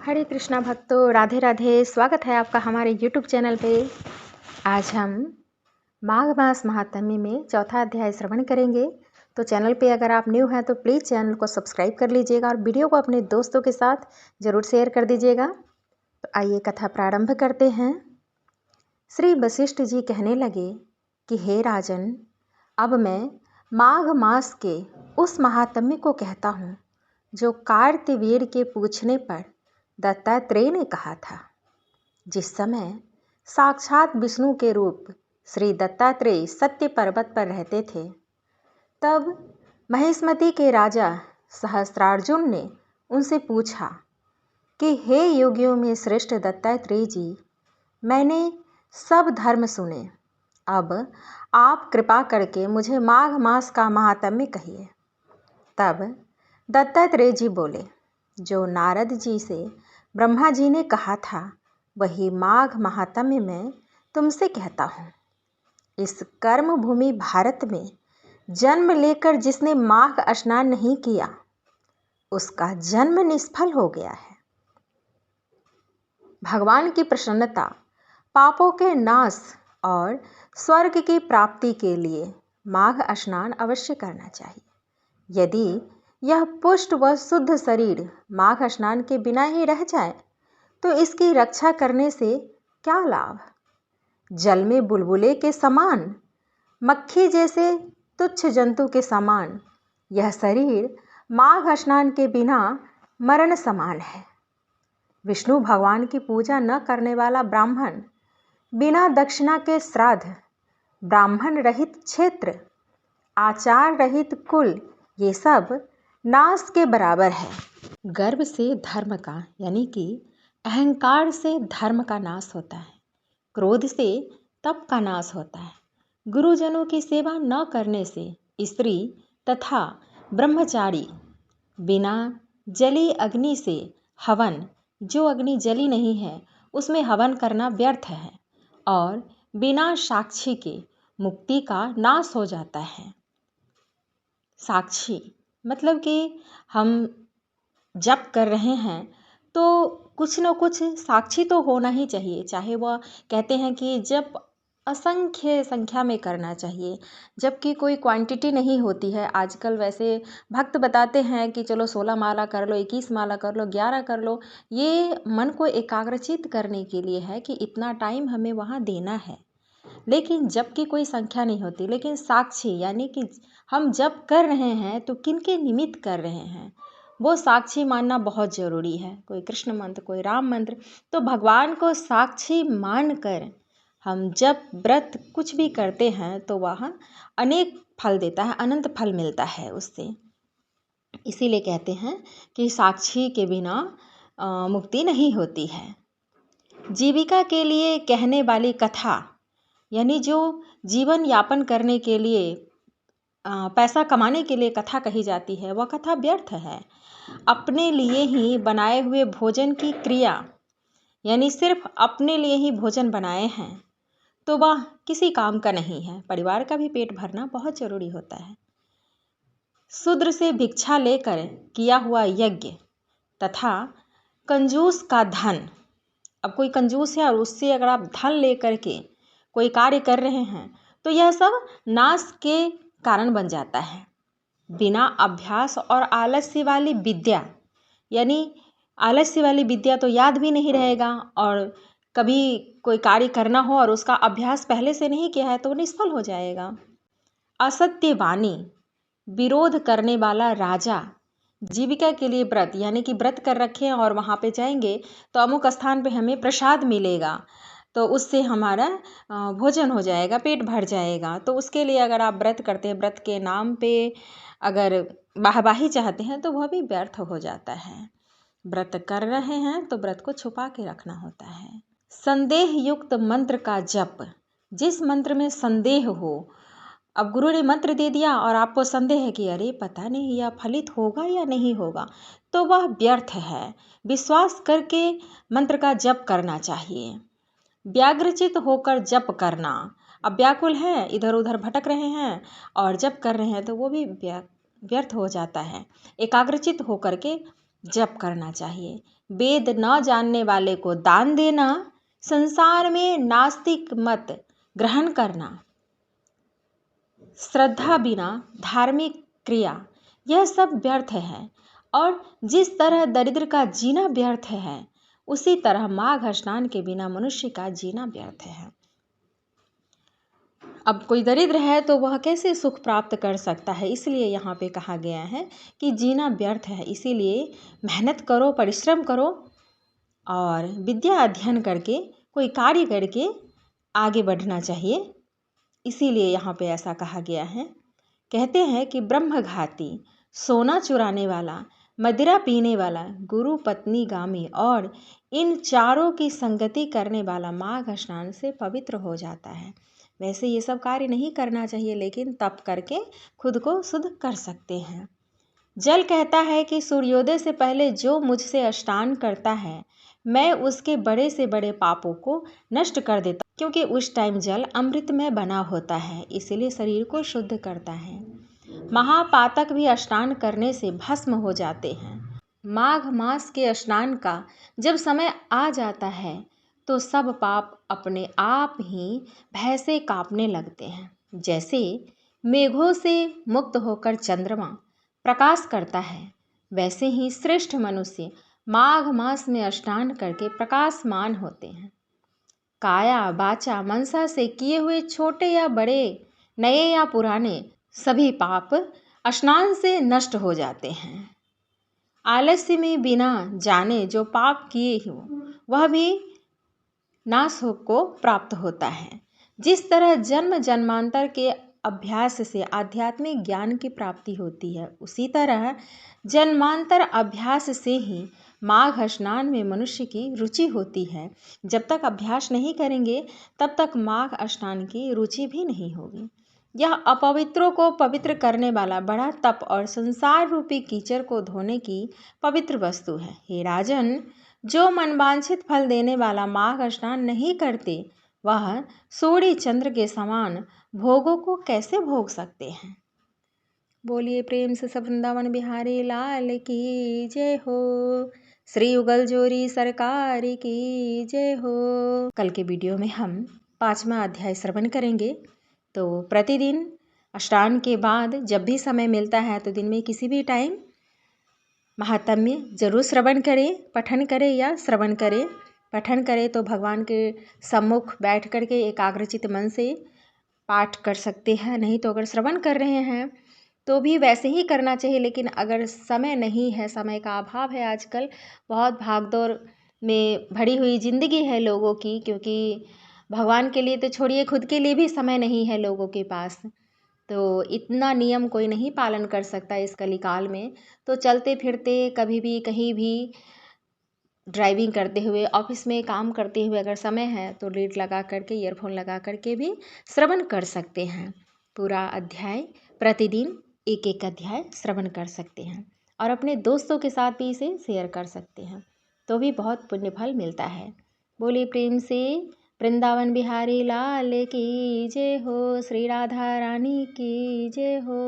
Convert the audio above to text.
हरे कृष्णा भक्तों, राधे राधे। स्वागत है आपका हमारे YouTube चैनल पे। आज हम माघ मास महात्म्य में चौथा अध्याय श्रवण करेंगे। तो चैनल पे अगर आप न्यू हैं तो प्लीज़ चैनल को सब्सक्राइब कर लीजिएगा और वीडियो को अपने दोस्तों के साथ ज़रूर शेयर कर दीजिएगा। तो आइए कथा प्रारंभ करते हैं। श्री वशिष्ठ जी कहने लगे कि हे राजन, अब मैं माघ मास के उस महात्म्य को कहता हूँ जो कार्तवीर्य के पूछने पर दत्तात्रेय ने कहा था। जिस समय साक्षात विष्णु के रूप श्री दत्तात्रेय सत्य पर्वत पर रहते थे, तब महेशमती के राजा सहस्त्रार्जुन ने उनसे पूछा कि हे योगियों में श्रेष्ठ दत्तात्रेय जी, मैंने सब धर्म सुने, अब आप कृपा करके मुझे माघ मास का महात्म्य कहिए। तब दत्तात्रेय जी बोले, जो नारद जी से ब्रह्मा जी ने कहा था वही माघ महात्म्य मैं तुमसे कहता हूँ। इस कर्म भूमि भारत में जन्म लेकर जिसने माघ स्नान नहीं किया, उसका जन्म निष्फल हो गया है। भगवान की प्रसन्नता, पापों के नाश और स्वर्ग की प्राप्ति के लिए माघ स्नान अवश्य करना चाहिए। यदि यह पुष्ट व शुद्ध शरीर माघ स्नान के बिना ही रह जाए तो इसकी रक्षा करने से क्या लाभ। जल में बुलबुले के समान, मक्खी जैसे तुच्छ जंतु के समान यह शरीर माघ स्नान के बिना मरण समान है। विष्णु भगवान की पूजा न करने वाला ब्राह्मण, बिना दक्षिणा के श्राद्ध, ब्राह्मण रहित क्षेत्र, आचार रहित कुल, ये सब नाश के बराबर है। गर्व से धर्म का यानी कि अहंकार से धर्म का नाश होता है। क्रोध से तप का नाश होता है। गुरुजनों की सेवा न करने से स्त्री तथा ब्रह्मचारी, बिना जली अग्नि से हवन, जो अग्नि जली नहीं है उसमें हवन करना व्यर्थ है। और बिना साक्षी के मुक्ति का नाश हो जाता है। साक्षी मतलब कि हम जप कर रहे हैं तो कुछ न कुछ साक्षी तो होना ही चाहिए। चाहे वह कहते हैं कि जप असंख्य संख्या में करना चाहिए, जबकि कोई क्वांटिटी नहीं होती है। आजकल वैसे भक्त बताते हैं कि चलो 16 माला कर लो, 21 माला कर लो, 11 कर लो। ये मन को एकाग्रचित करने के लिए है कि इतना टाइम हमें वहाँ देना है, लेकिन जप की कोई संख्या नहीं होती। लेकिन साक्षी यानी कि हम जप कर रहे हैं तो किनके निमित्त कर रहे हैं, वो साक्षी मानना बहुत ज़रूरी है। कोई कृष्ण मंत्र, कोई राम मंत्र, तो भगवान को साक्षी मानकर हम जब व्रत कुछ भी करते हैं तो वह अनेक फल देता है, अनंत फल मिलता है उससे। इसीलिए कहते हैं कि साक्षी के बिना मुक्ति नहीं होती है। जीविका के लिए कहने वाली कथा यानी जो जीवन यापन करने के लिए, पैसा कमाने के लिए कथा कही जाती है, वह कथा व्यर्थ है। अपने लिए ही बनाए हुए भोजन की क्रिया यानी सिर्फ अपने लिए ही भोजन बनाए हैं तो वह किसी काम का नहीं है। परिवार का भी पेट भरना बहुत ज़रूरी होता है। शूद्र से भिक्षा लेकर किया हुआ यज्ञ तथा कंजूस का धन, अब कोई कंजूस है और उससे अगर आप धन लेकर के कोई कार्य कर रहे हैं तो यह सब नाश के कारण बन जाता है। बिना अभ्यास और आलस्य वाली विद्या यानी आलस्य वाली विद्या तो याद भी नहीं रहेगा, और कभी कोई कार्य करना हो और उसका अभ्यास पहले से नहीं किया है तो वो निष्फल हो जाएगा। असत्य वाणी, विरोध करने वाला राजा, जीविका के लिए व्रत यानी कि व्रत कर रखे हैं और वहाँ पे जाएंगे तो अमुक स्थान पे हमें प्रसाद मिलेगा, तो उससे हमारा भोजन हो जाएगा, पेट भर जाएगा। तो उसके लिए अगर आप व्रत करते हैं, व्रत के नाम पे अगर वाहवाही चाहते हैं तो वह भी व्यर्थ हो जाता है। व्रत कर रहे हैं तो व्रत को छुपा के रखना होता है। संदेह युक्त मंत्र का जप, जिस मंत्र में संदेह हो, अब गुरु ने मंत्र दे दिया और आपको संदेह है कि अरे पता नहीं यह फलित होगा या नहीं होगा, तो वह व्यर्थ है। विश्वास करके मंत्र का जप करना चाहिए। व्याग्रचित होकर जप करना, अब व्याकुल है, इधर उधर भटक रहे हैं और जप कर रहे हैं तो वो भी व्यर्थ हो जाता है। एकाग्रचित होकर के जप करना चाहिए। वेद न जानने वाले को दान देना, संसार में नास्तिक मत ग्रहण करना, श्रद्धा बिना धार्मिक क्रिया, यह सब व्यर्थ है। और जिस तरह दरिद्र का जीना व्यर्थ है, उसी तरह माघ स्नान के बिना मनुष्य का जीना व्यर्थ है। अब कोई दरिद्र है तो वह कैसे सुख प्राप्त कर सकता है? इसलिए यहाँ पे कहा गया है कि जीना व्यर्थ है। इसीलिए मेहनत करो, परिश्रम करो और विद्या अध्ययन करके कोई कार्य करके आगे बढ़ना चाहिए। इसीलिए यहाँ पे ऐसा कहा गया है। कहते हैं कि ब्रह्मघाती, सोना चुराने वाला, मदिरा पीने वाला, गुरु पत्नी गामी और इन चारों की संगति करने वाला माघ स्नान से पवित्र हो जाता है। वैसे ये सब कार्य नहीं करना चाहिए, लेकिन तप करके खुद को शुद्ध कर सकते हैं। जल कहता है कि सूर्योदय से पहले जो मुझसे स्नान करता है, मैं उसके बड़े से बड़े पापों को नष्ट कर देता, क्योंकि उस टाइम जल अमृत में बना होता है, इसलिए शरीर को शुद्ध करता है। महापातक भी स्नान करने से भस्म हो जाते हैं। माघ मास के स्नान का जब समय आ जाता है तो सब पाप अपने आप ही भय से कांपने लगते हैं। जैसे मेघों से मुक्त होकर चंद्रमा प्रकाश करता है, वैसे ही श्रेष्ठ मनुष्य माघ मास में स्नान करके प्रकाशमान होते हैं। काया वाचा मनसा से किए हुए छोटे या बड़े, नए या पुराने, सभी पाप स्नान से नष्ट हो जाते हैं। आलस्य में बिना जाने जो पाप किए हो वह भी नाश को प्राप्त होता है। जिस तरह जन्म जन्मांतर के अभ्यास से आध्यात्मिक ज्ञान की प्राप्ति होती है, उसी तरह जन्मांतर अभ्यास से ही माघ स्नान में मनुष्य की रुचि होती है। जब तक अभ्यास नहीं करेंगे तब तक माघ स्नान की रुचि भी नहीं होगी। यह अपवित्रों को पवित्र करने वाला बड़ा तप और संसार रूपी कीचड़ को धोने की पवित्र वस्तु है। हे राजन, जो मनवांछित फल देने वाला माघ स्नान नहीं करते, वह सूर्य चंद्र के समान भोगों को कैसे भोग सकते हैं? बोलिए प्रेम से सब वृंदावन बिहारी लाल की जय हो। श्री युगल जोरी सरकार की जय हो। कल के वीडियो में हम 5वां अध्याय श्रवण करेंगे। तो प्रतिदिन स्नान के बाद जब भी समय मिलता है तो दिन में किसी भी टाइम महात्म्य जरूर श्रवण करें, पठन करें या श्रवण करें। पठन करें तो भगवान के सम्मुख बैठ करके एकाग्रचित मन से पाठ कर सकते हैं। नहीं तो अगर श्रवण कर रहे हैं तो भी वैसे ही करना चाहिए। लेकिन अगर समय नहीं है, समय का अभाव है, आजकल बहुत भागदौड़ में भरी हुई ज़िंदगी है लोगों की, क्योंकि भगवान के लिए तो छोड़िए, खुद के लिए भी समय नहीं है लोगों के पास। तो इतना नियम कोई नहीं पालन कर सकता इस कलिकाल में। तो चलते फिरते कभी भी कहीं भी ड्राइविंग करते हुए, ऑफिस में काम करते हुए अगर समय है तो लीड लगा करके, ईयरफोन लगा करके भी श्रवण कर सकते हैं। पूरा अध्याय प्रतिदिन एक एक अध्याय श्रवण कर सकते हैं और अपने दोस्तों के साथ भी इसे शेयर कर सकते हैं, तो भी बहुत पुण्य फल मिलता है। बोलिए प्रेम से वृंदावन बिहारी लाल की जय हो। श्री राधा रानी की जय हो।